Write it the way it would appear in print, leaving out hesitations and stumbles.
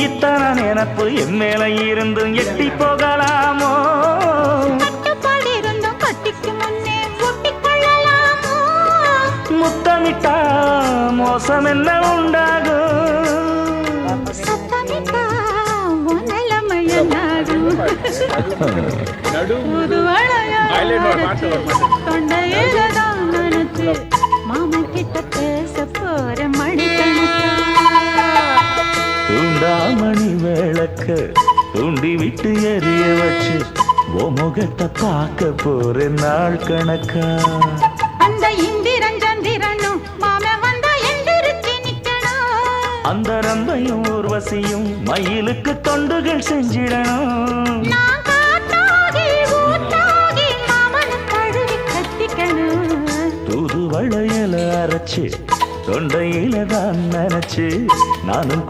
இத்தனை நினப்பு என் மேல இருந்தும் எட்டி போகலாமோ? கட்டுப்பாடு இருந்தும் கட்டிக்கு முன்னே ஒட்டிக்கொள்ளலாமோ? முத்தமிட்டா மோசம் என்ன உண்டாகும்? சத்தமிட்டா நிலைமையனாகும். புது தொண்டையில்தான் நினைச்சு மாமன் கிட்ட பேச போற மணிக்கணக்கா. தூண்டாமணி விளக்க தூண்டி விட்டு எரிய வச்சு ஓ முகத்தை பார்க்க போற நாள் கணக்கா. அந்த இந்திரன் சந்திரனும் மாமன் வந்தா எந்திரிச்சு நிக்கணும். அந்த ரம்பையும் ஊர்வசியும் மயிலுக்கு தொண்டுகள் செஞ்சிடணும். நான் காத்தாகி ஊத்தாகி மாமனை தழுவி கட்டிக்கணும். தூது வளையல அரைச்சு தொண்டையில தான் நினைச்சு நானும்